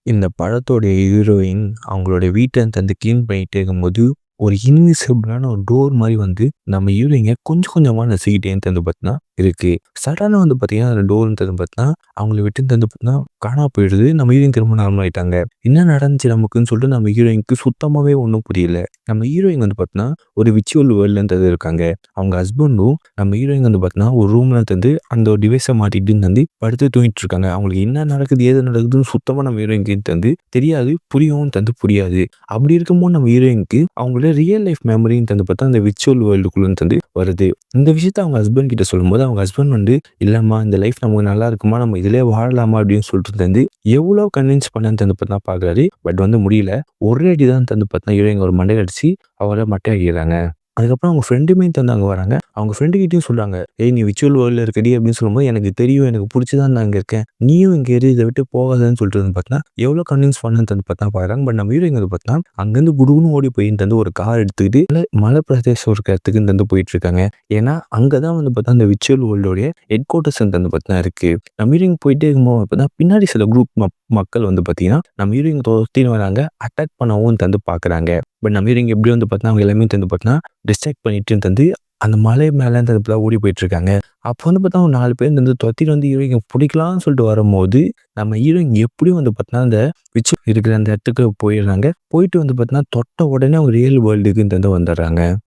இந்த படத்தோடைய ஹீரோயின் அவங்களுடைய வீட்ட வந்து கிளீன் பண்ணிட்டே இருக்கும்போது, ஒரு இன்விசிபிளான ஒரு டோர் மாரி வந்து நம்ம ஹீரோயிங்க கொஞ்சம் கொஞ்சமா நசுக்கிட்டேன்னு வந்து பார்த்தீங்கன்னா இருக்கு. சடனா வந்து பார்த்தீங்கன்னா, அந்த டோர்ன்றது பார்த்தீங்கன்னா, அவங்கள விட்டு வந்து பார்த்தீங்கன்னா காணாம போயிடுது. நம்ம ஹீரோயின் திரும்ப நார்மல் ஆயிட்டாங்க. என்ன நடந்துச்சு நமக்குன்னு சொல்லிட்டு நம்ம ஹீரோயின்க்கு சுத்தமாவே ஒண்ணும் புரியல. நம்ம ஹீரோயின் வந்து பார்த்தீங்கன்னா, ஒரு விர்ச்சுவல் வேர்ல்டுல இருக்காங்க. அவங்க ஹஸ்பண்டும் நம்ம ஹீரோயின் வந்து பார்த்தீங்கன்னா, ஒரு ரூம்ல வந்து அந்த ஒரு டிவைஸ மாட்டிட்டு வந்து படுத்து தூங்கிட்டு இருக்காங்க. அவங்களுக்கு என்ன நடக்குது, ஏது நடக்குதுன்னு சுத்தமா நம்ம ஹீரோயின்க்கு வந்து தெரியாது. புரியவும் புரியாது. அப்படி இருக்கும்போது நம்ம ஹீரோயின்க்கு அவங்களோட ரியல் லைஃப் மெமரின்னு வந்து பார்த்தா அந்த விர்ச்சுவல் வேர்ல்டுக்குள்ள வந்து வருது. இந்த விஷயத்த அவங்க ஹஸ்பண்ட் கிட்ட சொல்லும்போது, அவங்க ஹஸ்பண்ட் வந்து, "இல்லம்மா இந்த லைஃப் நமக்கு நல்லா இருக்குமா? நம்ம இதிலயே வாழலாமா?" அப்படின்னு சொல்லிட்டு வந்து எவ்வளோ கன்வின்ஸ் பண்ணன்னு வந்து பார்த்தா பார்க்குறாரு. பட் வந்து முடியல. ஒரே அடி தான் வந்து பார்த்தா ஹீரோயின் ஒரு மண்டையில அடிச்சு அவர மட்டையாக்கிடுறாங்க. அதுக்கப்புறம் அவங்க ஃப்ரெண்டுமே வந்து அங்க வராங்க. அவங்க ஃப்ரெண்டு கிட்டயும் சொல்றாங்க, "ஏய் நீ விர்ச்சுவல் வேர்ல்டுல இருக்கடி" அப்படின்னு சொல்லும்போது, "எனக்கு தெரியும். எனக்கு புடிச்சு தான் நான் இங்க இருக்கேன். நீயும் இங்க இரு. இத விட்டு போகாதன்னு" சொல்லிட்டு வந்து பார்த்தீங்கன்னா, எவ்வளோ கன்வின்ஸ் பண்ணன்னு வந்து பார்த்தா பார்க்குறாங்க. பட் நம்ம ஹீரோயின் வந்து பார்த்தீங்கன்னா, அங்கேருந்து குடுகுடுன்னு ஓடி போய் வந்து ஒரு கார் எடுத்துக்கிட்டு மலை பிரதேசம் இருக்க இடத்துக்கு வந்து போயிட்டு இருக்காங்க. ஏன்னா, அங்க தான் வந்து பார்த்தா அந்த விர்ச்சுவல் வேர்ல்டோடைய ஹெட் குவார்ட்டர்ஸ் வந்து பார்த்தீங்கன்னா இருக்கு. நம்ம ஹீரோயின் போயிட்டே இருக்கும்போது பார்த்தா பின்னாடி சில குரூப் மக்கள் வந்து பார்த்தீங்கன்னா, நம்ம ஹீரோயின் தொரத்தின்னு வராங்க. அட்டாக் பண்ணவும் வந்து பார்க்குறாங்க. பட் நம்ம ஹீரோயின் எப்படி வந்து பார்த்தீங்கன்னா, அவங்க எல்லாமே வந்து பார்த்தீங்கன்னா டிஸ்ட்ராக்ட் பண்ணிட்டு வந்து அந்த மலை மேல அந்த ஓடி போயிட்டு இருக்காங்க. அப்போ வந்து பார்த்தா ஒரு 4 பேர் வந்து தொரத்திட்டு வந்து ஹீரோயின புடிக்கலாம்னு சொல்லிட்டு வரும்போது, நம்ம ஹீரோயின் எப்படியும் வந்து பார்த்தீங்கன்னா, அந்த இருக்கிற அந்த இடத்துக்கு போயிடுறாங்க. போயிட்டு வந்து பார்த்தீங்கன்னா, தொட்ட உடனே அவங்க ரியல் வேர்ல்டுக்கு வந்து வந்துடுறாங்க.